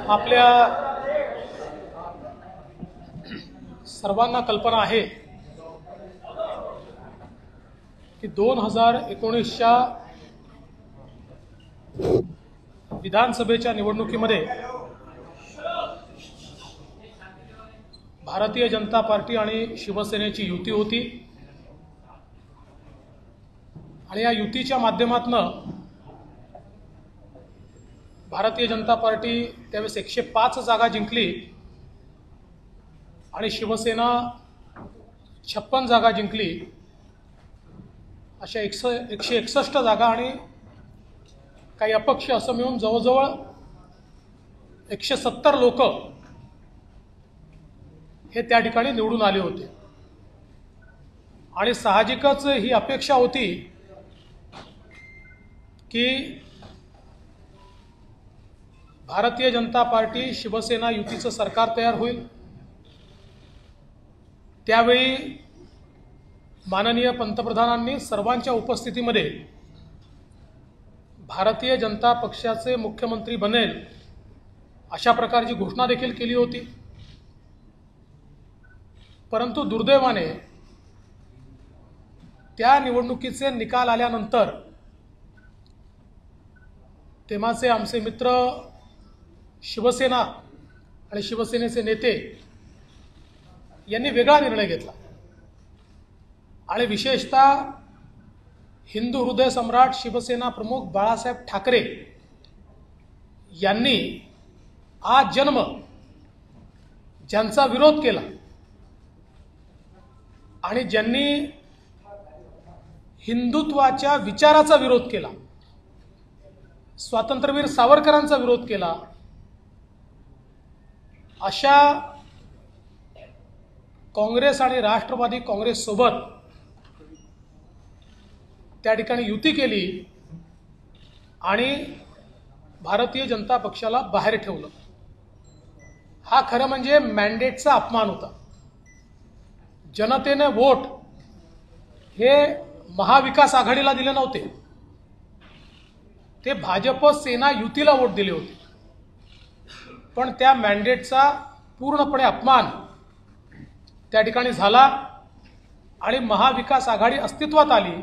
आपल्या सर्वांना कल्पना आहे की 2019च्या विधानसभेच्या निवडणुकीमध्ये भारतीय जनता पार्टी आणि शिवसेनेची युती होती आणि या युतीच्या माध्यमातून भारतीय जनता पार्टी त्यावेळेस 105 जागा जिंकली आणि शिवसेना 56 जागा जिंकली। अशा 161 जागा आणि काही अपक्ष असं मिळून जवळजवळ 170 लोक हे त्या ठिकाणी निवडून आले होते आणि साहजिकच ही अपेक्षा होती की भारतीय जनता पार्टी शिवसेना युतीचं सरकार तयार होईल। त्यावेळी माननीय पंतप्रधानांनी सर्वांच्या उपस्थितीमध्ये भारतीय जनता पक्षाचे मुख्यमंत्री बनेल अशा प्रकारची घोषणा देखील केली होती। परंतु दुर्दैवाने त्या निवडणुकीचे निकाल आल्यानंतर तेव्हाचे आमचे मित्र शिवसेना आणि शिवसेनेचे नेते यांनी वेगळा निर्णय घेतला आणि विशेषतः हिंदू हृदय सम्राट शिवसेना प्रमुख बाळासाहेब ठाकरे यांनी आज जन्म ज्यांचा विरोध केला आणि ज्यांनी हिंदुत्वाच्या विचाराचा विरोध केला, स्वातंत्र्यवीर सावरकरांचा विरोध केला, अशा काँग्रेस आणि राष्ट्रवादी काँग्रेस सोबत त्या ठिकाणी युती केली आणि भारतीय जनता पक्षाला बाहेर ठेवलं। हा खरं म्हणजे मॅन्डेटचा अपमान होता। जनतेने वोट हे महाविकास आघाडीला दिले नव्हते, ते भाजप सेना युतीला वोट दिले होते। पण त्या मॅन्डेटचा पूर्णपणे अपमान त्या ठिकाणी झाला आणि महाविकास आघाडी अस्तित्वात आली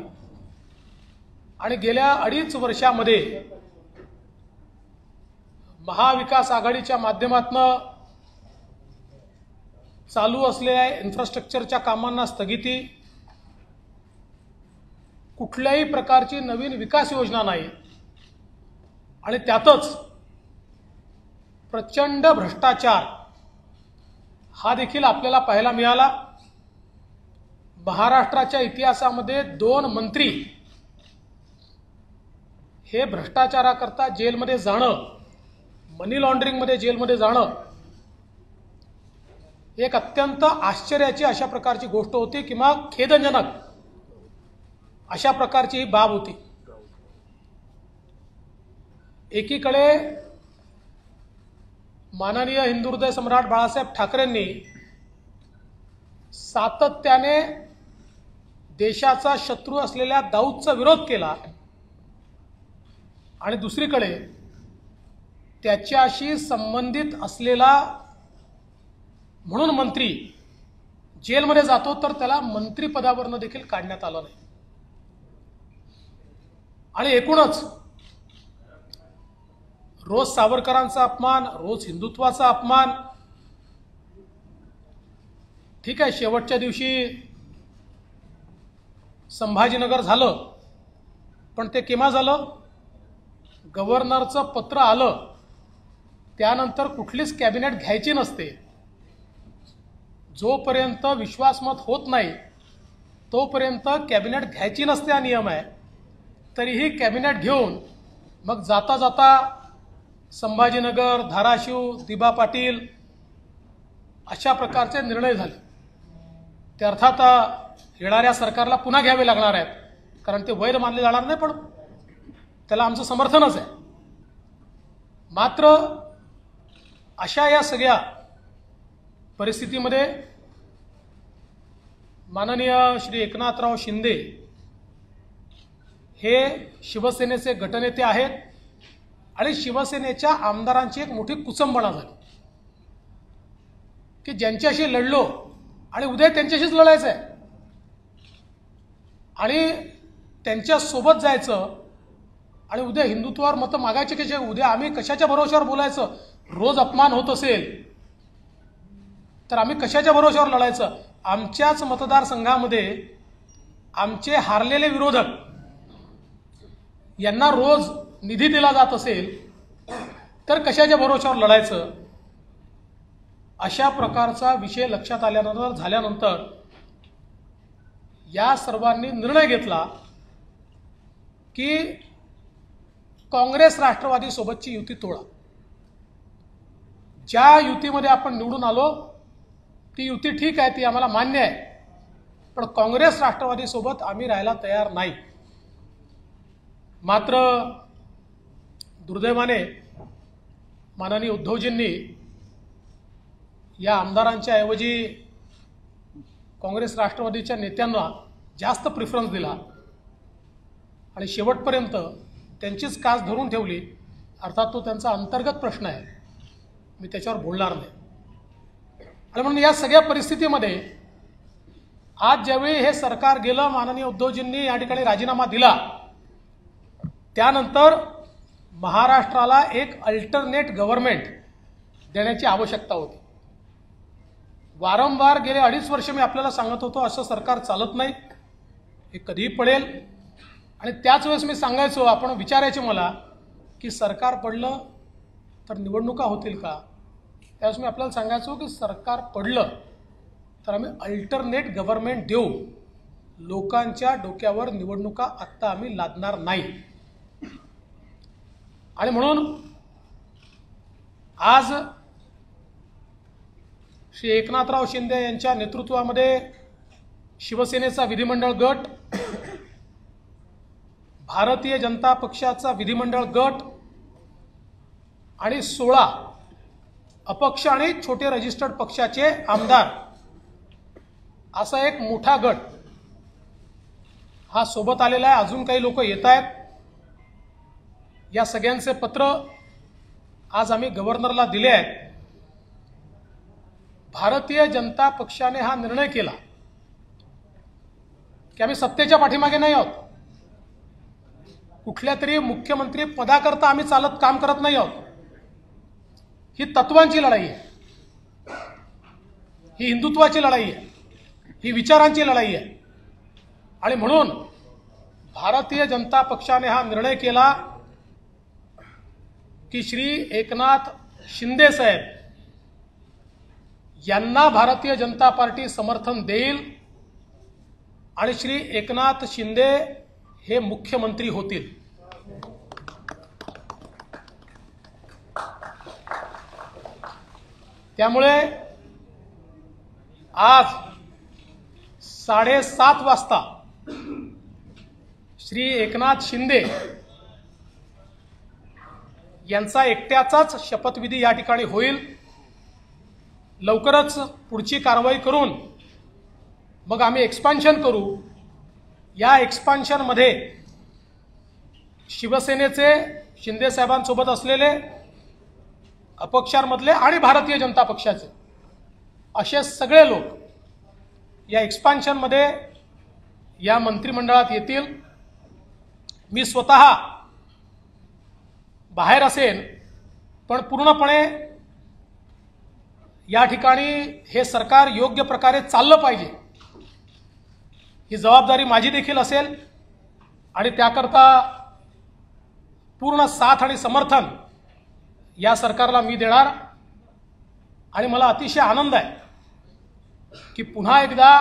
आणि गेल्या 2.5 वर्षामध्ये महाविकास आघाडीच्या माध्यमातून चालू असलेल्या इन्फ्रास्ट्रक्चरच्या कामांना स्थगिती, कुठल्याही प्रकारची नवीन विकास योजना नाही आणि त्यातच प्रचंड भ्रष्टाचार हा देखील आपल्याला पाहायला मिळाला। महाराष्ट्राच्या इतिहासामध्ये 2 मंत्री हे भ्रष्टाचाराकरता जेलमध्ये जाणं, मनी लॉन्ड्रिंगमध्ये जेलमध्ये जाणं एक अत्यंत आश्चर्याची अशा प्रकारची गोष्ट होती किंवा खेदजनक अशा प्रकारची ही बाब होती। एकीकडे माननीय हिंदू हृदय सम्राट बाळासाहेब ठाकरेंनी सातत्याने देशाचा शत्रू असलेल्या दाऊदचा विरोध केला आणि दुसरीकडे त्याच्याशी संबंधित असलेला म्हणून मंत्री जेलमध्ये जातो तर त्याला मंत्रिपदावरून देखील काढण्यात आलं नाही। आणि एकूणच रोज सावरकरांचा अपमान, रोज हिंदुत्वाचा अपमान। ठीक आहे, शेवटच्या दिवशी संभाजीनगर झालं, पण ते केव्हा झालं? गव्हर्नरचं पत्र आलं त्यानंतर कुठलीच कॅबिनेट घ्यायची नसते। जोपर्यंत विश्वासमत होत नाही तोपर्यंत कॅबिनेट घ्यायची नसते हा नियम आहे। तरीही कॅबिनेट घेऊन मग जाता जाता संभाजीनगर, धाराशिव, दिबा पाटील अशा प्रकारचे निर्णय झाले। ते अर्थात येणाऱ्या सरकारला पुन्हा घ्यावे लागणार आहेत, कारण ते वैध मानले जाणार नाही, पण त्याला आमचं समर्थनच आहे। मात्र अशा या सगळ्या परिस्थितीमध्ये माननीय श्री एकनाथराव शिंदे हे शिवसेनेचे गटनेते आहेत आणि शिवसेनेच्या आमदारांची एक मोठी कुचंबणा झाली की ज्यांच्याशी लढलो आणि उद्या त्यांच्याशीच लढायचं आहे आणि त्यांच्यासोबत जायचं आणि उद्या हिंदुत्वावर मतं मागायचे कसे, उद्या आम्ही कशाच्या भरोश्यावर बोलायचं, रोज अपमान होत असेल तर आम्ही कशाच्या भरोश्यावर लढायचं. आमच्याच मतदारसंघामध्ये आमचे हारलेले विरोधक यांना रोज निधी दिला जात असेल तर कशाच्या भरोश्यावर लढायचं. अशा प्रकारचा विषय लक्षात झाल्यानंतर या सर्वांनी निर्णय घेतला की काँग्रेस राष्ट्रवादी सोबतची युती तोडा. ज्या युतीमध्ये आपण निवडून आलो ती युती ठीक आहे, ती आम्हाला मान्य आहे, पण काँग्रेस राष्ट्रवादी सोबत आम्ही राहायला तयार नाही. मात्र दुर्दैवाने माननीय उद्धवजींनी या आमदारांच्या ऐवजी काँग्रेस राष्ट्रवादीच्या नेत्यांना जास्त प्रिफरन्स दिला आणि शेवटपर्यंत त्यांचीच कास धरून ठेवली. अर्थात तो त्यांचा अंतर्गत प्रश्न आहे, मी त्याच्यावर बोलणार नाही. आणि म्हणून या सगळ्या परिस्थितीमध्ये आज ज्यावेळी हे सरकार गेलं, माननीय उद्धवजींनी या ठिकाणी राजीनामा दिला, त्यानंतर महाराष्ट्राला एक अल्टरनेट गव्हर्नमेंट देण्याची आवश्यकता होती. वारंवार गेले 2.5 वर्ष मी आपल्याला सांगत होतो असं सरकार चालत नाही, हे कधीही पडेल. आणि त्याच वेळेस मी सांगायचो, आपण विचारायचे मला की सरकार पडलं तर निवडणुका होतील का. त्यावेळेस मी आपल्याला सांगायचो की सरकार पडलं तर आम्ही अल्टरनेट गव्हर्नमेंट देऊ, लोकांच्या डोक्यावर निवडणुका आत्ता आम्ही लादणार नाही. आणि म्हणून आज श्री एकनाथराव शिंदे यांच्या नेतृत्वामध्ये शिवसेनेचा विधिमंडळ गट, भारतीय जनता पक्षाचा विधिमंडळ गट आणि 16 अपक्ष आणि छोटे रजिस्टर्ड पक्षाचे आमदार असा एक मोठा गट हा सोबत आलेला आहे. अजून काही लोक येत आहेत. या सगळ्यांचे पत्र आज आम्ही गव्हर्नरला दिले आहेत. भारतीय जनता पक्षाने हा निर्णय केला की आम्ही सत्तेच्या पाठीमागे नाही आहोत, कुठल्या तरी मुख्यमंत्री पदाकरता आम्ही काम करत नाही आहोत. ही तत्वांची लढाई आहे, ही हिंदुत्वाची लढाई आहे, ही विचारांची लढाई आहे. आणि म्हणून भारतीय जनता पक्षाने हा निर्णय केला की श्री एकनाथ शिंदे साहेब यांना भारतीय जनता पार्टी समर्थन देईल आणि श्री एकनाथ शिंदे हे मुख्यमंत्री होतील. त्यामुळे आज 7:30 वाजता श्री एकनाथ शिंदे यांचा एकट्याचाच शपथविधी या ठिकाणी होईल. लवकरच पुढची कारवाई करून मग आम्ही एक्सपान्शन करू. या एक्सपान्शनमध्ये शिवसेनेचे शिंदे साहेबांसोबत असलेले अपक्षांमधले आणि भारतीय जनता पक्षाचे असे सगळे लोक या एक्सपान्शनमध्ये या मंत्रिमंडळात येतील. मी स्वतः बाहेर असेन, पण पूर्णपणे या ठिकाणी हे सरकार योग्य प्रकारे चाललं पाहिजे ही जबाबदारी माझी देखील असेल आणि त्याकरता पूर्ण साथ आणि समर्थन या सरकारला मी देणार. आणि मला अतिशय आनंद आहे की पुन्हा एकदा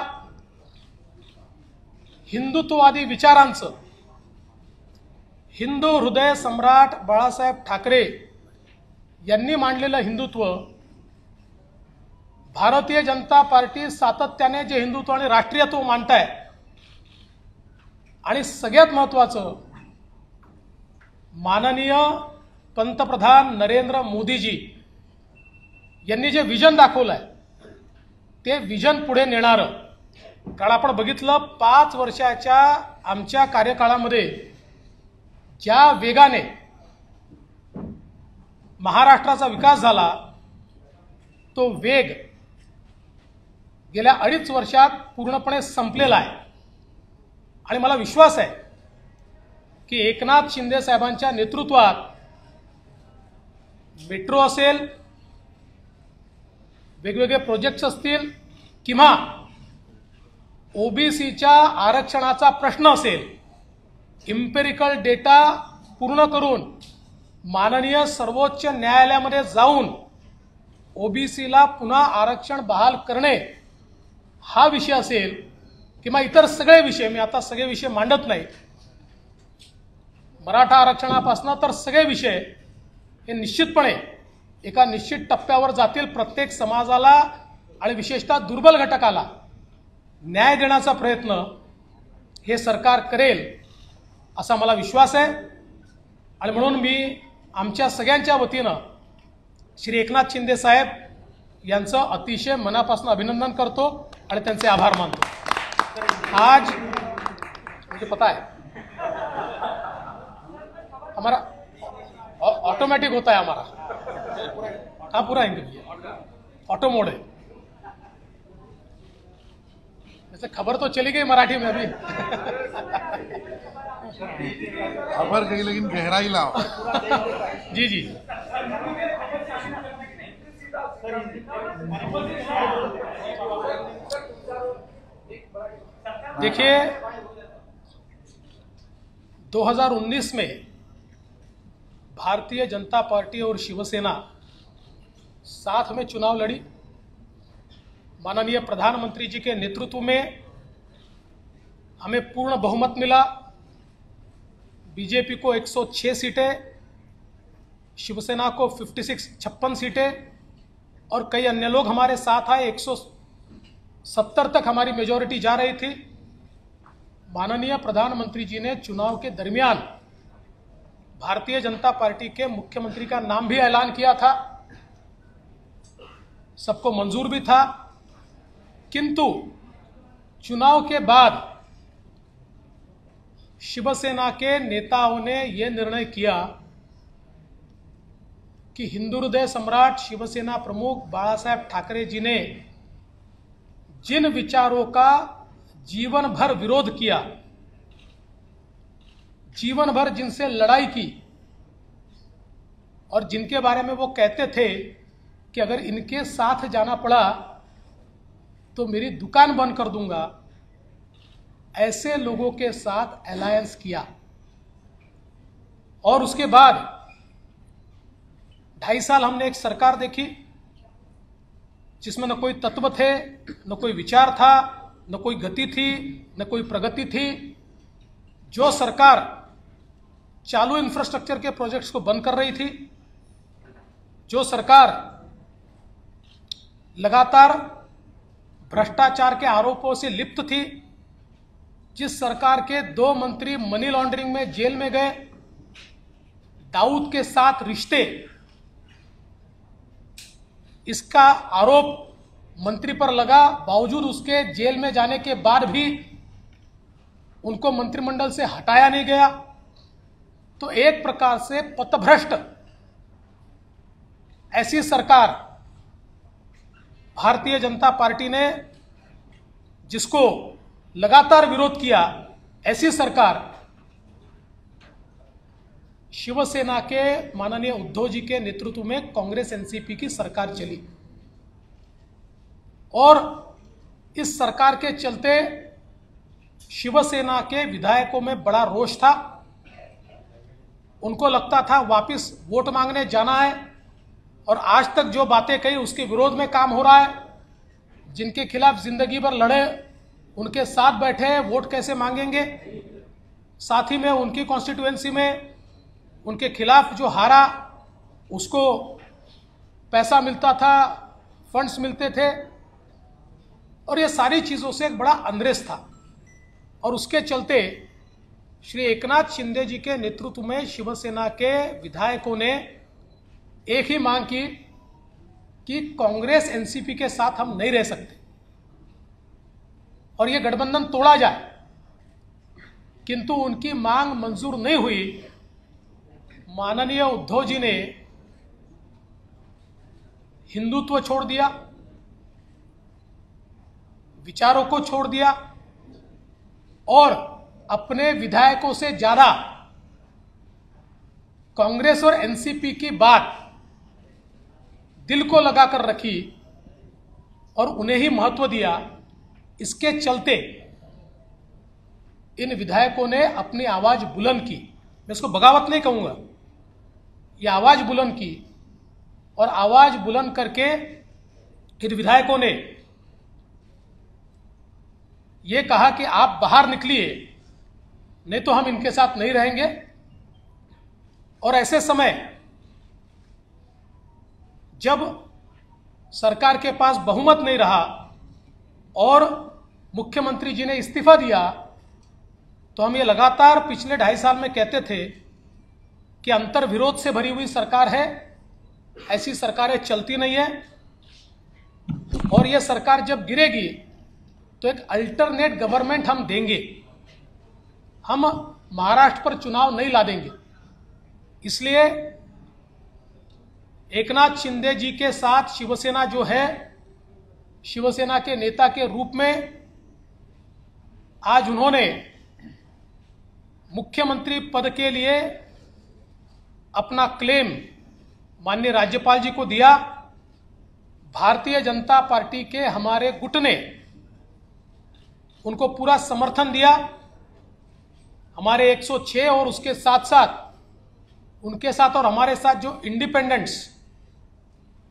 हिंदुत्ववादी विचारांचं हिंदू हृदय सम्राट बाळासाहेब ठाकरे यांनी मांडलेलं हिंदुत्व, भारतीय जनता पार्टी सातत्याने जे हिंदुत्व आणि राष्ट्रीयत्व मांडताय, आणि सगळ्यात महत्त्वाचं माननीय पंतप्रधान नरेंद्र मोदीजी यांनी जे विजन दाखवलं आहे ते विजन पुढे नेणारं. कारण आपण बघितलं 5 वर्षाच्या आमच्या कार्यकाळामध्ये ज्या वेगाने महाराष्ट्राचा विकास झाला तो वेग गेल्या 2.5 वर्षात पूर्णपणे संपलेला आहे आणि मला विश्वास आहे की एकनाथ शिंदे साहेबांच्या नेतृत्वात मेट्रो असेल, वेगवेगळे प्रोजेक्ट्स असतील किंवा ओबीसीच्या आरक्षणाचा प्रश्न असेल, इम्पेरिकल डेटा पूर्ण करून माननीय सर्वोच्च न्यायालयामध्ये जाऊन ओबीसीला पुन्हा आरक्षण बहाल करणे हा विषय असेल किंवा इतर सगळे विषय, मी आता सगळे विषय मांडत नाही, मराठा आरक्षणापासून तर सगळे विषय हे निश्चितपणे एका निश्चित टप्प्यावर जातील. प्रत्येक समाजाला आणि विशेषतः दुर्बल घटकाला न्याय देण्याचा प्रयत्न हे सरकार करेल असा मला विश्वास आहे. आणि म्हणून मी आमच्या सगळ्यांच्या वतीनं श्री एकनाथ शिंदे साहेब यांचं अतिशय मनापासून अभिनंदन करतो आणि त्यांचे आभार मानतो. आज मुझे पता है हमारा ऑटोमेटिक होता है, हमारा हाँ पूरा हिंदी ऑटो मोड है. वैसे खबर तो चली गई मराठी में अभी खबर गई लेकिन गहराई लाओ. जी जी देखिए 2019 में भारतीय जनता पार्टी और शिवसेना साथ में चुनाव लड़ी. माननीय प्रधानमंत्री जी के नेतृत्व में हमें पूर्ण बहुमत मिला. बीजेपी को 106 सीटें, शिवसेना को 56 सीटें और कई अन्य लोग हमारे साथ आए. 170 तक हमारी मेजॉरिटी जा रही थी. माननीय प्रधानमंत्री जी ने चुनाव के दरमियान भारतीय जनता पार्टी के मुख्यमंत्री का नाम भी ऐलान किया था, सबको मंजूर भी था. किंतु चुनाव के बाद शिवसेना के नेताओं ने यह निर्णय किया कि हिंदू हृदय सम्राट शिवसेना प्रमुख बाला साहेब ठाकरे जी ने जिन विचारों का जीवन भर विरोध किया, जीवन भर जिनसे लड़ाई की और जिनके बारे में वो कहते थे कि अगर इनके साथ जाना पड़ा तो मेरी दुकान बंद कर दूंगा, ऐसे लोगों के साथ अलायंस किया. और उसके बाद 2.5 साल हमने एक सरकार देखी जिसमें न कोई तत्व थे, न कोई विचार था, न कोई गति थी, न कोई प्रगति थी. जो सरकार चालू इंफ्रास्ट्रक्चर के प्रोजेक्ट्स को बंद कर रही थी, जो सरकार लगातार भ्रष्टाचार के आरोपों से लिप्त थी, जिस सरकार के 2 मंत्री मनी लॉन्ड्रिंग में जेल में गए, दाऊद के साथ रिश्ते, इसका आरोप मंत्री पर लगा, बावजूद उसके जेल में जाने के बाद भी उनको मंत्रिमंडल से हटाया नहीं गया. तो एक प्रकार से पथभ्रष्ट ऐसी सरकार भारतीय जनता पार्टी ने, जिसको लगातार विरोध किया, ऐसी सरकार शिवसेना के माननीय उद्धव जी के नेतृत्व में कांग्रेस एनसीपी की सरकार चली. और इस सरकार के चलते शिवसेना के विधायकों में बड़ा रोष था. उनको लगता था वापस वोट मांगने जाना है और आज तक जो बातें कही उसके विरोध में काम हो रहा है. जिनके खिलाफ जिंदगी भर लड़े उनके साथ बैठे, वोट कैसे मांगेंगे. साथ ही में उनकी कॉन्स्टिट्यूएंसी में उनके खिलाफ जो हारा उसको पैसा मिलता था, फंड्स मिलते थे, और ये सारी चीज़ों से एक बड़ा अनरेस था. और उसके चलते श्री एकनाथ शिंदे जी के नेतृत्व में शिवसेना के विधायकों ने एक ही मांग की कि कांग्रेस एनसीपी के साथ हम नहीं रह सकते और ये गठबंधन तोड़ा जाए. किंतु उनकी मांग मंजूर नहीं हुई. माननीय उद्धव जी ने हिंदुत्व छोड़ दिया, विचारों को छोड़ दिया और अपने विधायकों से ज्यादा कांग्रेस और एनसीपी की बात दिल को लगाकर रखी और उन्हें ही महत्व दिया। इसके चलते इन विधायकों ने अपनी आवाज बुलंद की। मैं इसको बगावत नहीं कहूंगा, ये आवाज बुलंद की और आवाज बुलंद करके इन विधायकों ने ये कहा कि आप बाहर निकलिए, नहीं तो हम इनके साथ नहीं रहेंगे। और ऐसे समय जब सरकार के पास बहुमत नहीं रहा और मुख्यमंत्री जी ने इस्तीफा दिया, तो हम ये लगातार पिछले 2.5 साल में कहते थे कि अंतर्विरोध से भरी हुई सरकार है, ऐसी सरकारें चलती नहीं है और ये सरकार जब गिरेगी तो एक अल्टरनेट गवर्नमेंट हम देंगे, हम महाराष्ट्र पर चुनाव नहीं ला देंगे। इसलिए एकनाथ शिंदे जी के साथ शिवसेना जो है, शिवसेना के नेता के रूप में आज उन्होंने मुख्यमंत्री पद के लिए अपना क्लेम माननीय राज्यपाल जी को दिया। भारतीय जनता पार्टी के हमारे गुट ने उनको पूरा समर्थन दिया। हमारे 106 और उसके साथ साथ उनके साथ और हमारे साथ जो इंडिपेंडेंट्स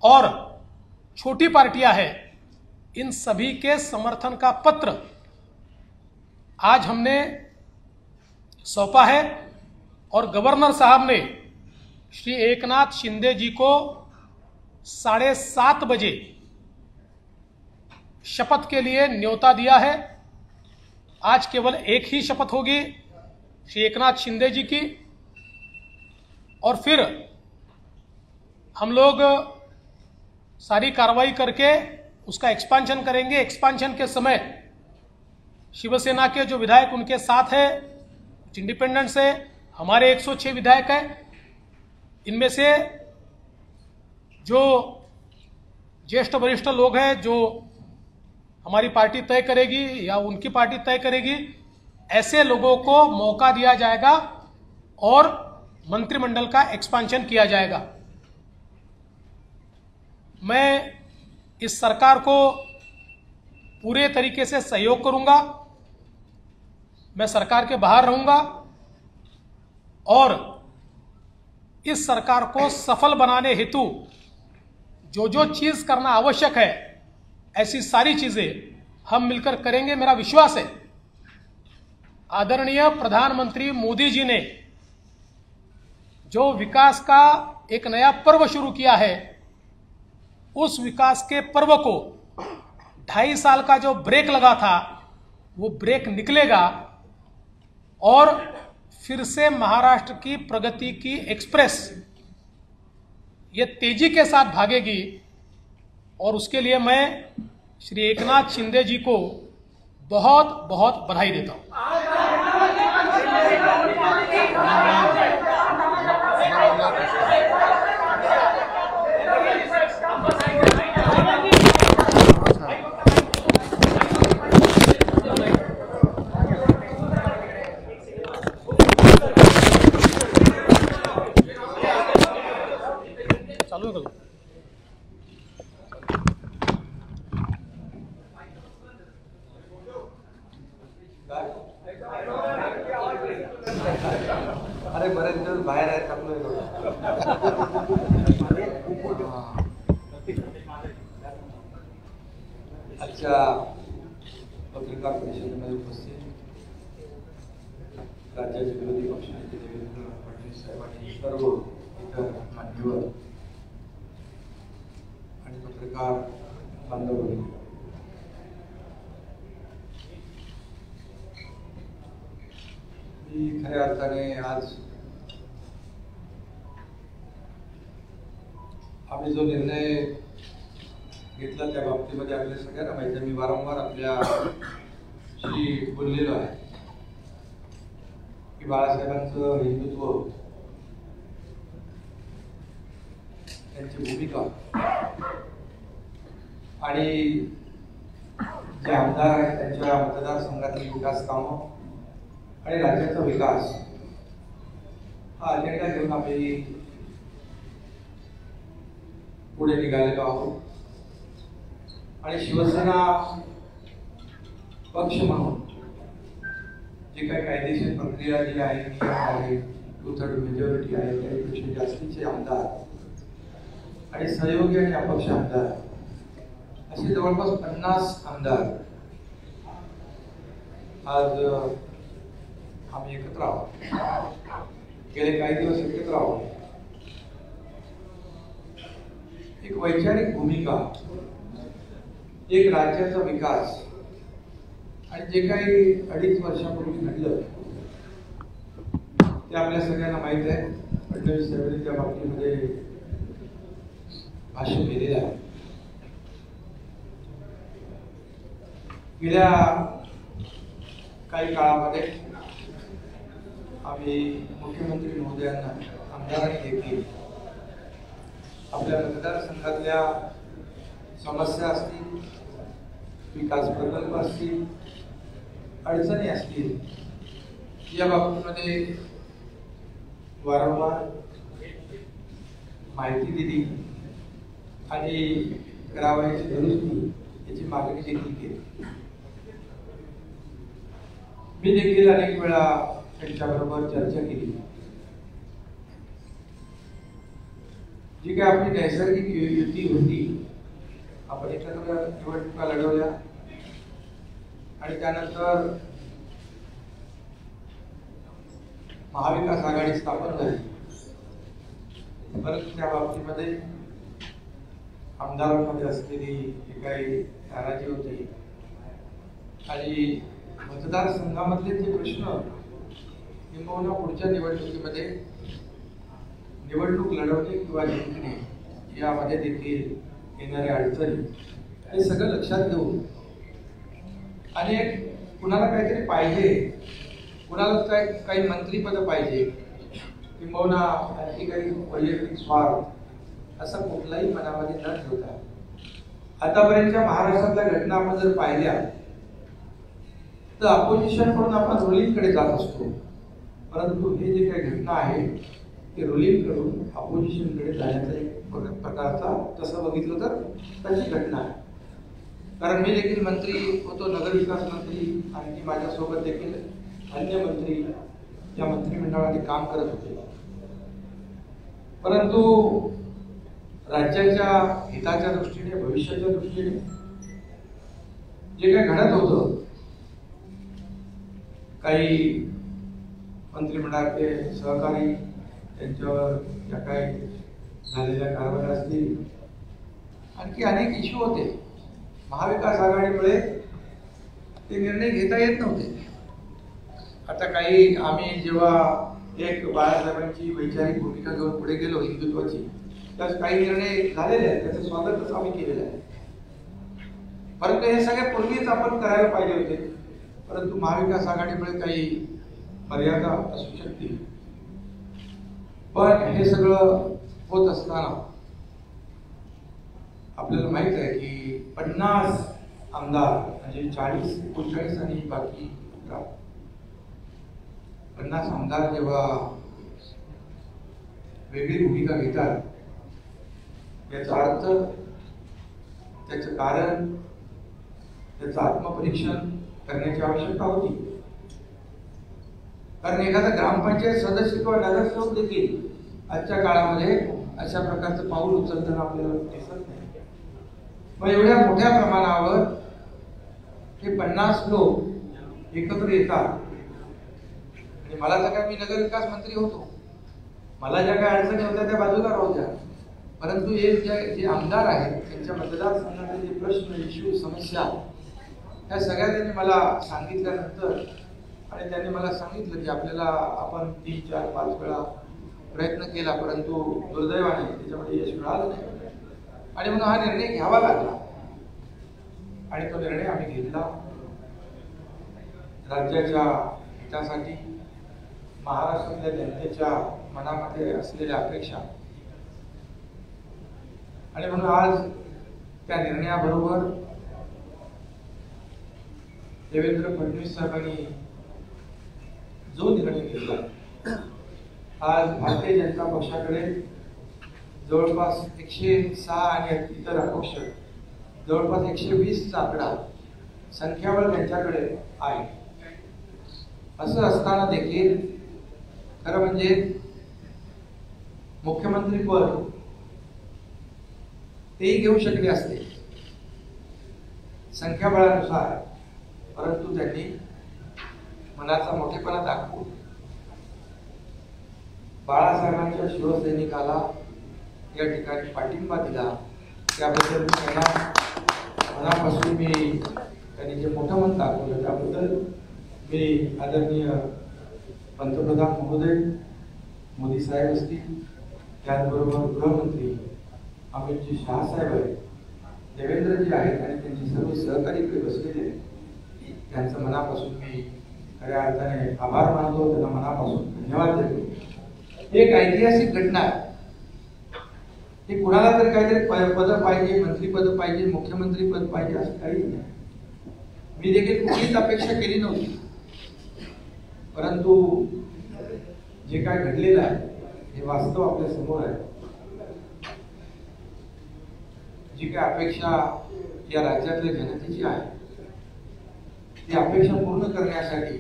और छोटी पार्टियां हैं, इन सभी के समर्थन का पत्र आज हमने सौंपा है और गवर्नर साहब ने श्री एकनाथ शिंदे जी को 7:30 बजे शपथ के लिए न्योता दिया है। आज केवल एक ही शपथ होगी श्री एकनाथ शिंदे जी की और फिर हम लोग सारी कार्रवाई करके उसका एक्सपांशन करेंगे। एक्सपांशन के समय शिवसेना के जो विधायक उनके साथ है, इंडिपेंडेंट्स है, हमारे 106 विधायक हैं, इनमें से जो ज्येष्ठ वरिष्ठ लोग हैं जो हमारी पार्टी तय करेगी या उनकी पार्टी तय करेगी, ऐसे लोगों को मौका दिया जाएगा और मंत्रिमंडल का एक्सपांशन किया जाएगा। मैं इस सरकार को पूरे तरीके से सहयोग करूंगा, मैं सरकार के बाहर रहूंगा और इस सरकार को सफल बनाने हेतु जो जो चीज करना आवश्यक है, ऐसी सारी चीजें हम मिलकर करेंगे। मेरा विश्वास है आदरणीय प्रधानमंत्री मोदी जी ने जो विकास का एक नया पर्व शुरू किया है, उस विकास के पर्व को 2.5 साल का जो ब्रेक लगा था वो ब्रेक निकलेगा और फिर से महाराष्ट्र की प्रगति की एक्सप्रेस ये तेजी के साथ भागेगी और उसके लिए मैं श्री एकनाथ शिंदे जी को बहुत बहुत बधाई देता हूं। चालू करो। अरे बरेच दिवस बाहेर आहेत आपलं. आजच्या पत्रकार परिषदेमध्ये उपस्थित राज्याचे विरोधी पक्षनेते देवेंद्र फडणवीस साहेबांनी सर्व इतर मान्यवर आणि पत्रकार बांधवांनी खऱ्या अर्थाने आज आम्ही जो निर्णय घेतला त्या बाबतीमध्ये आपल्या सगळ्यांना माहिती आहे. मी वारंवार आपल्याशी बोललेलो आहे की बाळासाहेबांचं हिंदुत्व, त्यांची भूमिका आणि जे आमदार आहेत त्यांच्या मतदारसंघातील विकास कामं आणि राज्याचा विकास हा अजेंडा घेऊन आम्ही पुढे निघालेलो आहोत. आणि शिवसेना पक्ष म्हणून जी काही कायदेशीर प्रक्रिया जी आहे, नियम आहे, 2/3 मेजॉरिटी आहे, त्यापेक्षा जास्तीचे आमदार आणि सहयोगी आणि अपक्ष आमदार असे जवळपास 50 आमदार आज आम्ही एकत्र आहोत. गेले काही दिवस एकत्र आहोत. एक वैचारिक भूमिका, एक राज्याचा विकास आणि जे काही 2.5 वर्षापूर्वी घडलं ते आपल्या सगळ्यांना माहित आहे. फडणवीस साहेबांनी त्या बाबतीमध्ये भाष्य केलेलं आहे. गेल्या काही काळामध्ये आम्ही मुख्यमंत्री महोदयांना, आमदारांनी देखील आपल्या मतदारसंघातल्या समस्या असतील, विकास प्रकल्प असतील, अडचणी असतील, या बाबतीमध्ये वारंवार माहिती दिली आणि ग्रावाची दुरुस्ती याची मागणी देखील केली. मी देखील अनेक वेळा त्यांच्याबरोबर चर्चा केली. जी काय आपली नैसर्गिक युती होती, आपण एकत्र निवडणुका लढवल्या आणि त्यानंतर महाविकास आघाडी स्थापन झाली. परंतु त्या बाबतीमध्ये आमदारांमध्ये असलेली जी काही नाराजी होती आणि मतदारसंघामधले जे प्रश्न किंवा पुढच्या निवडणुकीमध्ये निवडणूक लढवणे किंवा जिंकणे यामध्ये देखील येणाऱ्या अडचणी हे सगळं लक्षात घेऊन आणि कुणाला काहीतरी पाहिजे, कुणाला काही मंत्रीपद पाहिजे किंवा आणखी काही वैयक्तिक स्वार्थ असा कुठलाही मनामध्ये न ठेवता आतापर्यंतच्या महाराष्ट्रातल्या घटना आपण जर पाहिल्या तर अपोजिशन म्हणून आपण रुलिंगकडे जात असतो. परंतु हे जे काही घटना आहे ते रुलिंग कडून अपोजिशनकडे जाण्याचा एक प्रकारचा, तसं बघितलं तर तशी घटना आहे. कारण मी देखील मंत्री होतो, नगरविकास मंत्री, आणि माझ्यासोबत देखील अन्य मंत्री या मंत्रिमंडळाने काम करत होते. परंतु राज्याच्या हिताच्या दृष्टीने, भविष्याच्या दृष्टीने जे काही घडत होतं, काही मंत्रिमंडळाचे सहकारी त्यांच्यावर ज्या काही झालेल्या कारवाया असतील, आणखी अनेक इश्यू होते. महाविकास आघाडीमुळे ते निर्णय घेता येत नव्हते. आता काही आम्ही जेव्हा एक बाळासाहेबांची वैचारिक भूमिका घेऊन पुढे गेलो हिंदुत्वाची, त्यास काही निर्णय झालेले आहेत, त्याचं स्वागतच आम्ही केलेलं आहे. परंतु हे सगळे पूर्वीच आपण करायला पाहिजे होते. परंतु महाविकास आघाडीमुळे काही मर्यादा असू शकतील. पण हे सगळं होत असताना आपल्याला माहित आहे की 50 आमदार म्हणजे 40-39 आणि बाकी 50 आमदार जेव्हा वेगळी भूमिका घेतात, याचा अर्थ, त्याचं कारण, त्याचं आत्मपरीक्षण करण्याची आवश्यकता होती. कारण एखादा ग्रामपंचायत सदस्य किंवा नगरसेवक देखील आजच्या काळामध्ये अशा प्रकारचं पाऊल उचलताना आपल्याला दिसत नाही. मग एवढ्या मोठ्या प्रमाणावर हे 50 लोक एकत्र येतात. आणि मला तर काय, मी नगरविकास मंत्री होतो, मला ज्या काही अडचणी होत्या त्या बाजूला राहू द्या. परंतु हे जे आमदार आहेत त्यांच्या मतदारसंघातले जे प्रश्न, इश्यू, समस्या, या सगळ्या त्यांनी मला सांगितल्यानंतर, आणि त्यांनी मला सांगितलं की आपल्याला आपण 3, 4, 5 वेळा प्रयत्न केला, परंतु दुर्दैवाने त्याच्यामध्ये यश मिळालं नाही. आणि म्हणून हा निर्णय घ्यावा लागला. आणि तो निर्णय आम्ही घेतला राज्याच्या हितासाठी, महाराष्ट्रातल्या जनतेच्या मनामध्ये असलेल्या अपेक्षा. आणि म्हणून आज त्या निर्णयाबरोबर देवेंद्र फडणवीस साहेबांनी जो निर्णय घेतला, आज भारतीय जनता पक्षाकडे जवळपास 106 आणि इतर अपक्ष जवळपास 120चा आकडा संख्याबळ त्यांच्याकडे आहे. असं असताना देखील खरं म्हणजे मुख्यमंत्री पद तेही घेऊ शकले असते संख्याबळानुसार, परंतु त्यांनी मनाचा मोठेपणा दाखवून बाळासाहेबांच्या शिवसैनिकाला या ठिकाणी पाठिंबा दिला. त्याबद्दल त्यांना मनापासून मी त्यांनी जे मोठं मन दाखवलं त्याबद्दल मी आदरणीय पंतप्रधान महोदय मोदी साहेब असतील, त्याचबरोबर गृहमंत्री अमितजी शहा साहेब आहेत, देवेंद्रजी आहेत आणि त्यांचे सर्व सहकारी इकडे बसलेले, त्यांचं मनापासून मी खऱ्या अर्थाने आभार मानतो, त्यांना मनापासून धन्यवाद देतो. एक ऐतिहासिक घटना आहे. हे कुणाला तर काहीतरी पद पाहिजे, मंत्रीपद पाहिजे, मुख्यमंत्री पद पाहिजे असं काही नाही. मी देखील कुठलीच अपेक्षा केली नव्हती, परंतु जे काय घडलेलं आहे हे वास्तव आपल्या समोर आहे. जी काय अपेक्षा या राज्यातल्या जनतेची आहे ती अपेक्षा पूर्ण करण्यासाठी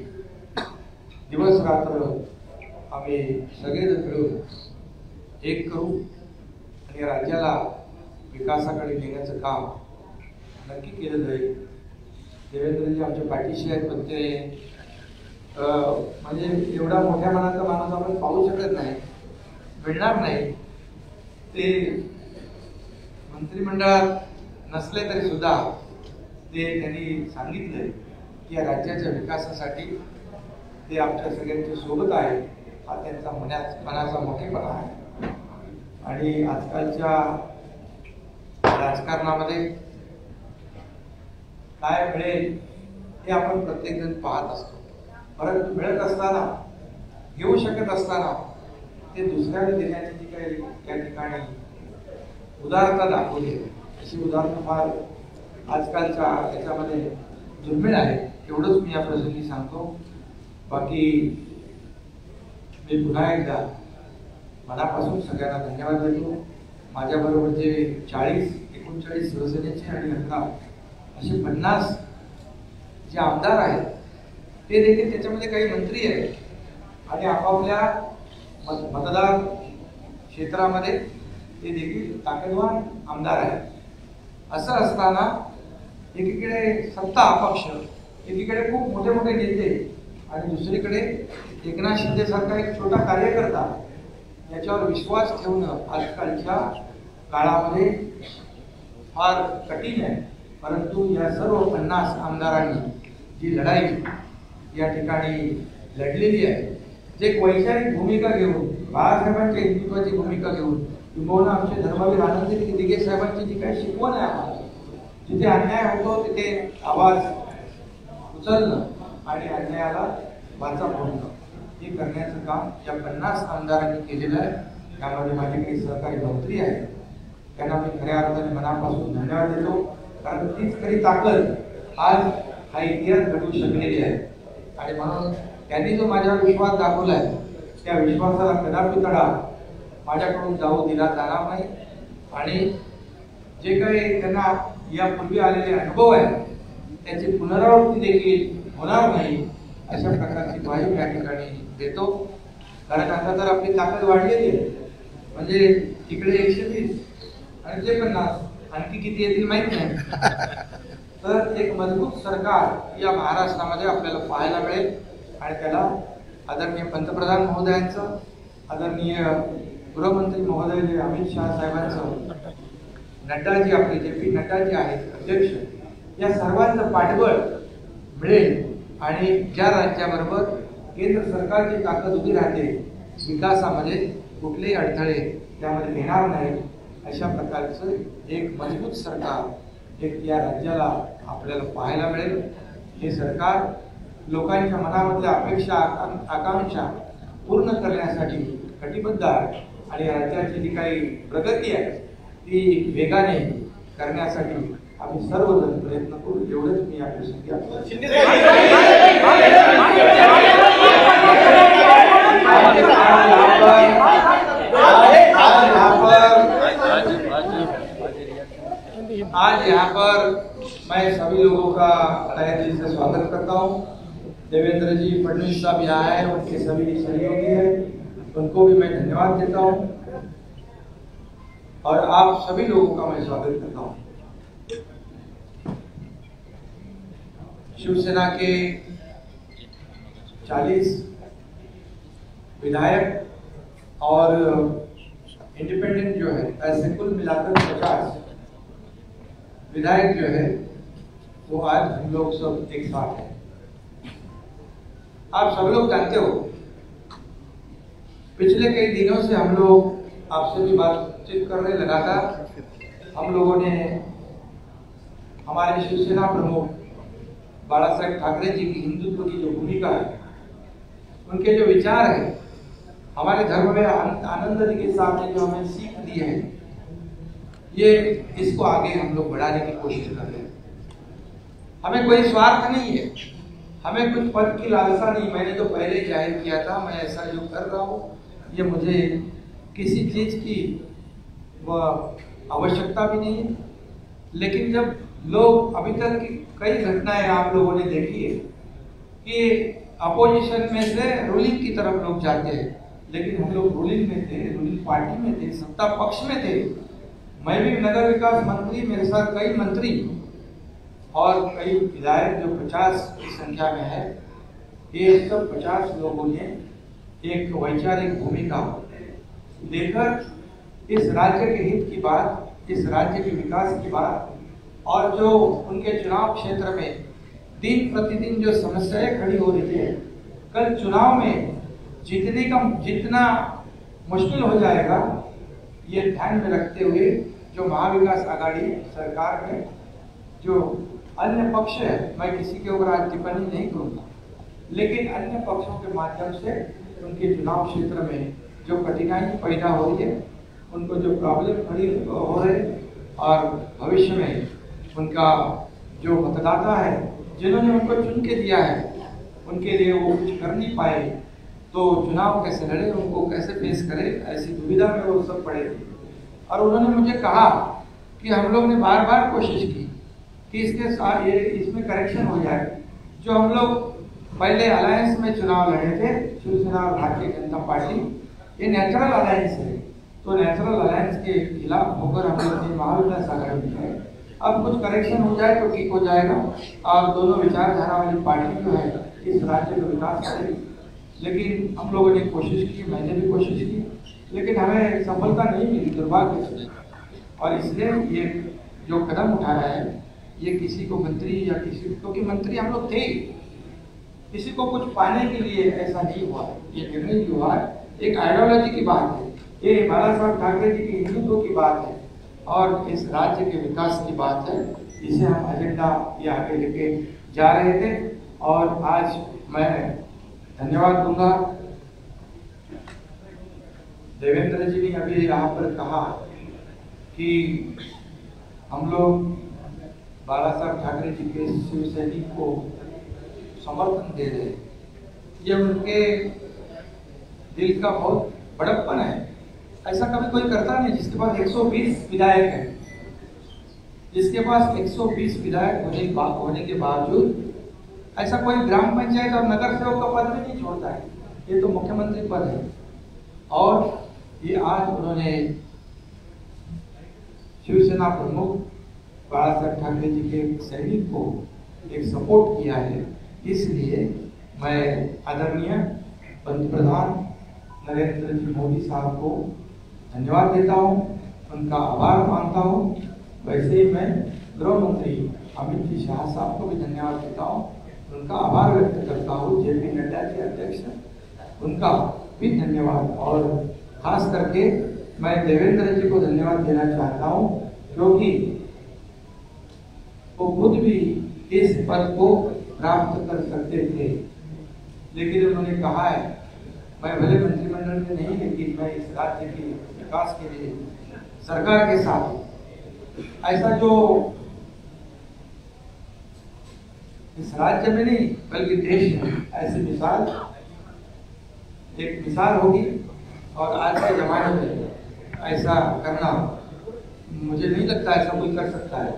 दिवस रात्र आम्ही सगळेजण मिळून एक करू आणि राज्याला विकासाकडे नेण्याचं काम नक्की केलं जाईल. देवेंद्रजी आमच्या पाठीशी आहेत, पण ते म्हणजे एवढा मोठ्या मनाचा माणूस आपण पाहू शकत नाही, मिळणार नाही. ते मंत्रिमंडळात नसले तरी सुद्धा ते त्यांनी सांगितलंय की या राज्याच्या विकासासाठी ते आमच्या सगळ्यांच्या सोबत आहे. हा त्यांचा मनाचा मोठेपणा आहे. आणि आजकालच्या राजकारणामध्ये काय मिळेल हे आपण प्रत्येक जण पाहत असतो, परंतु मिळत असताना, घेऊ शकत असताना ते दुसऱ्याला देण्याची जी काही त्या ठिकाणी उदारता दाखवली, अशी उदाहरणं फार आजकालच्या याच्यामध्ये दुर्मिळ आहे. एवढंच मी या प्रसंगी सांगतो. बाकी मी पुन्हा एकदा मनापासून सगळ्यांना धन्यवाद देतो. माझ्याबरोबर जे 39 शिवसेनेचे आणि 11 असे 50 जे आमदार आहेत ते देखील, त्याच्यामध्ये काही मंत्री आहेत आणि आपापल्या मतदार क्षेत्रामध्ये ते देखील ताकदवान आमदार आहेत. असं असताना एकीकडे सत्ता अपक्ष, एकीकडे खूप मोठे मोठे नेते आणि दुसरीकडे एकनाथ शिंदे सारखा एक छोटा कार्यकर्ता, याच्यावर विश्वास ठेवणं आजकालच्या काळामध्ये फार कठीण आहे. परंतु या सर्व 50 आमदारांनी जी लढाई या ठिकाणी लढलेली आहे, जे एक वैचारिक भूमिका घेऊन, बाळासाहेबांच्या हिंदुत्वाची भूमिका घेऊन, किंबहुना आमचे धर्मवीर आनंदगिरी दिघे साहेबांची जी काही शिकवण आहे आम्हाला, जिथे अन्याय होतो तिथे आवाज उचलणं आणि अन्यायाला वाचा फोडणं, हे करण्याचं काम या 50 आमदारांनी केलेलं आहे. त्यामध्ये माझे काही सहकारी मंत्री आहेत, त्यांना मी खऱ्या अर्थाने मनापासून धन्यवाद देतो. कारण तीच खरी ताकद आज हा इतिहास घडवू शकलेली आहे. आणि म्हणून त्यांनी जो माझ्यावर विश्वास दाखवलाय, त्या विश्वासाला कदापि तडा माझ्याकडून जाऊ दिला जाणार नाही. आणि जे काही त्यांना यापूर्वी आलेले अनुभव आहेत त्याची पुनरावृत्ती देखील होणार नाही, अशा प्रकारची ग्वाही या ठिकाणी देतो. कारण आता तर आपली ताकद वाढलेली आहे, म्हणजे इकडे 120 आणि ते 50, आणखी किती येतील माहित नाही. तर एक मजबूत सरकार या महाराष्ट्रामध्ये आपल्याला पाहायला मिळेल. आणि त्याला आदरणीय पंतप्रधान महोदयांचं, आदरणीय गृहमंत्री महोदय अमित शहा साहेबांचं, नड्डाजी आपले JP नड्डाजी आहेत अध्यक्ष, या सर्वांचं पाठबळ मिळेल. आणि ज्या राज्याबरोबर केंद्र सरकारची ताकद उभी राहते विकासामध्ये, कुठलेही अडथळे त्यामध्ये येणार नाही, अशा प्रकारचं एक मजबूत सरकार एक या राज्याला आपल्याला पाहायला मिळेल. हे सरकार लोकांच्या मनामधल्या अपेक्षा आकांक्षा पूर्ण करण्यासाठी कटिबद्ध आहे. आणि राज्याची जी काही प्रगती आहे ती वेगाने करण्यासाठी आम्ही सर्वजण प्रयत्न करू, एवढंच मी या प्रसंगी आज यहाँ पर मैं सभी लोगों का तहे दिल से स्वागत करता हूँ। देवेंद्र जी फडणवीस साहब यहाँ है, उनके सभी सहयोगी हैं, उनको भी मैं धन्यवाद देता हूँ और आप सभी लोगों का मैं स्वागत करता हूँ। शिवसेना के 40 विधायक और इंडिपेंडेंट जो है, ऐसे कुल मिलाकर 50 विधायक जो है वो आज हम लोग सब एक साथ हैं। आप सब लोग जानते हो, पिछले कई दिनों से हम लोग आपसे भी बातचीत कर रहे, लगातार हम लोगों ने हमारे शिवसेना प्रमुख बाला साहेब ठाकरे जी की हिंदुत्व की जो भूमिका है, उनके जो विचार है, हमारे धर्म में आनंद जी के सामने जो हमें सीख दी है, ये इसको आगे हम लोग बढ़ाने की कोशिश कर रहे हैं। हमें कोई स्वार्थ नहीं है, हमें कुछ पद की लालसा नहीं। मैंने तो पहले जाहिर किया था, मैं ऐसा जो कर रहा हूँ ये मुझे किसी चीज की आवश्यकता भी नहीं है। लेकिन जब लोग अभी तक की कई घटनाएं आप लोगों ने देखी है कि अपोजिशन में से रूलिंग की तरफ लोग जाते हैं, लेकिन हम लोग रूलिंग में थे, रूलिंग पार्टी में थे, सत्ता पक्ष में थे। मैं भी नगर विकास मंत्री, मेरे साथ कई मंत्री और कई विधायक जो 50 की संख्या में है, ये सब 50 लोगों ने एक वैचारिक भूमिका लेकर इस राज्य के हित की बात, इस राज्य के विकास की बात और जो उनके चुनाव क्षेत्र में दिन प्रतिदिन जो समस्याएं खड़ी हो रही है, कल चुनाव में जितना मुश्किल हो जाएगा, ये ध्यान में रखते हुए जो महाविकास आघाड़ी सरकार में जो अन्य पक्ष है, मैं किसी के ऊपर आज टिप्पणी नहीं करूंगा, लेकिन अन्य पक्षों के माध्यम से उनके चुनाव क्षेत्र में जो कठिनाई पैदा हो रही है, उनको जो प्रॉब्लम खड़ी हो रहे और भविष्य में उनका जो मतदाता है, जिन्होंने उनको चुन के दिया है, उनके लिए वो कुछ कर नहीं पाए तो चुनाव कैसे लड़े, उनको कैसे फेस करे, ऐसी दुविधा में वो सब पड़े। और उन्होंने मुझे कहा कि हम लोग ने बार बार कोशिश की कि इसके साथ ये इसमें करेक्शन हो जाए। जो हम लोग पहले अलायंस में चुनाव लड़े थे, शिवसेना और भारतीय जनता पार्टी, ये नेचुरल अलायंस है, तो नेचुरल अलायंस के खिलाफ होकर हम लोग ने महाविकास आघाड़ी में है। अब कुछ करेक्शन हो जाए तो ठीक हो जाएगा और दोनों विचारधारा वाली पार्टी जो है इस राज्य का विकास करेगी। लेकिन हम लोगों ने कोशिश की, मैंने भी कोशिश की, लेकिन हमें सफलता नहीं मिली, दुर्भाग्य से। और इसलिए ये जो कदम उठाया है, ये किसी को मंत्री या किसी, क्योंकि मंत्री हम लोग थे, किसी को कुछ पाने के लिए ऐसा नहीं हुआ। ये निर्णय जो हुआ एक आइडियोलॉजी की बात है, ये बाला साहब ठाकरे जी की हिंदुत्व की बात है और इस राज्य के विकास की बात है, जिसे हम एजेंडा ये आगे लेके जा रहे थे। और आज मैं धन्यवाद दूंगा, देवेंद्र जी ने अभी यहाँ पर कहा कि हम लोग बाला साहब ठाकरे जी के शिव सैनिक को समर्थन दे रहे, ये उनके दिल का बहुत बड़प्पन है। ऐसा कभी कोई करता नहीं, जिसके पास 120 विधायक है, जिसके पास 120 विधायक होने के बावजूद ऐसा कोई ग्राम पंचायत और नगर सेवक का पद भी नहीं छोड़ता है। ये तो मुख्यमंत्री पद है और ये आज उन्होंने शिवसेना प्रमुख बाला साहब ठाकरे जी के सैनिक को एक सपोर्ट किया है। इसलिए मैं आदरणीय पंतप्रधान नरेंद्र जी मोदी साहब को धन्यवाद देता हूँ, उनका आभार मानता हूँ। वैसे ही मैं गृह मंत्री अमित जी शाह साहब को भी धन्यवाद देता हूँ, उनका आभार व्यक्त करता हूँ। जेपी नड्डा के अध्यक्ष, उनका भी धन्यवाद। और खास करके मैं देवेंद्र जी को धन्यवाद देना चाहता हूँ, क्योंकि वो खुद भी इस पद को प्राप्त कर सकते थे, लेकिन उन्होंने कहा है मैं भले मंत्रिमंडल में नहीं, लेकिन मैं इस राज्य के विकास के लिए सरकार के साथ हूँ। ऐसा जो इस राज्य में नहीं बल्कि देश में ऐसी मिसाल एक मिसाल होगी। और आज के जमाने में ऐसा करना मुझे नहीं लगता ऐसा कोई कर सकता है,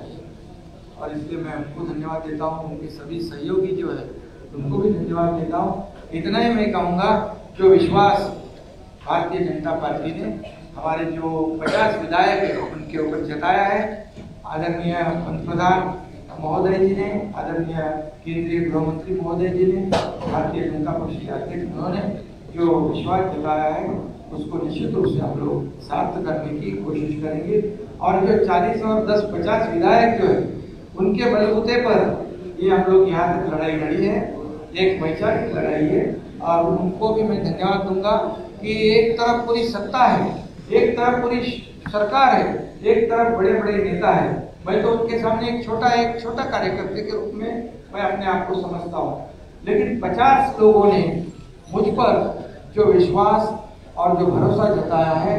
और इसलिए मैं उनको धन्यवाद देता हूँ। उनके सभी सहयोगी जो है उनको भी धन्यवाद देता हूँ। इतना ही मैं कहूँगा, जो विश्वास भारतीय जनता पार्टी ने हमारे जो 50 विधायक है उनके ऊपर जताया है, आदरणीय पंतप्रधान महोदय जी ने, आदरणीय केंद्रीय गृह मंत्री महोदय जी ने, भारतीय जनता पार्टी के अध्यक्ष उन्होंने जो विश्वास जताया है उसको निश्चित रूप से हम लोग सार्थ करने की कोशिश करेंगे। और जो 40 और 10-50 विधायक जो है उनके बलबूते पर ये हम लोग यहाँ तक लड़ाई लड़ी है, एक वैचारिक लड़ाई है। और उनको भी मैं धन्यवाद दूंगा कि एक तरफ पूरी सत्ता है, एक तरफ पूरी सरकार है, एक तरफ बड़े बड़े नेता है। मैं तो उनके सामने एक छोटा कार्यकर्ता के रूप में मैं अपने आप को समझता हूँ, लेकिन 50 लोगों ने मुझ पर जो विश्वास और जो भरोसा जताया है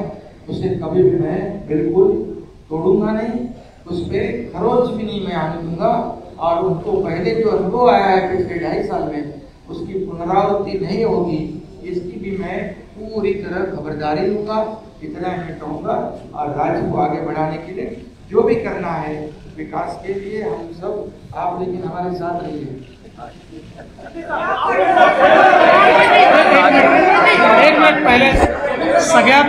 उसे कभी भी मैं बिल्कुल तोड़ूंगा नहीं, उस पर खरोच भी नहीं मैं आने दूंगा। और उनको पहले जो अनुभव आया है पिछले 2.5 साल में उसकी पुनरावृत्ति नहीं होगी, इसकी भी मैं पूरी तरह खबरदारी लूंगा। इतना मैं कहूँगा। और राज्य को आगे बढ़ाने के लिए जो भी करना है विकास के लिए हम सब, आप लेकिन हमारे साथ रहिए। एक मिनिट पहिले सगळ्यात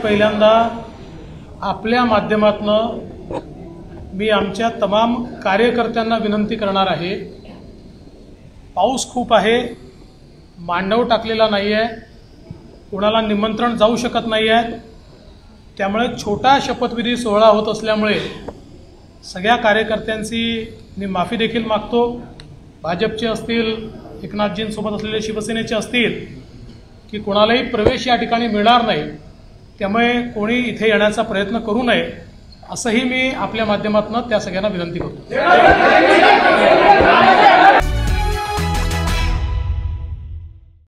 पहिल्यांदा आपल्या माध्यमातून मी आमच्या तमाम कार्यकर्त्यांना विनंती करणार आहे, पाऊस खूप आहे, मांडव टाकलेला नाही आहे, कोणाला निमंत्रण जाऊ शकत नाही आहे, त्यामुळे छोटा शपथविधी सोहळा होत असल्यामुळे सगळ्या कार्यकर्त्यांची मी माफी देखील मागतो। भाजपचे असतील, एकनाथजींसोबत असलेले शिवसेनेचे असतील, की कोणालाही प्रवेश या ठिकाणी मिळणार नाही, त्यामुळे कोणी इथे येण्याचा प्रयत्न करू नये असंही मी आपल्या माध्यमातून त्या सगळ्यांना विनंती करतो।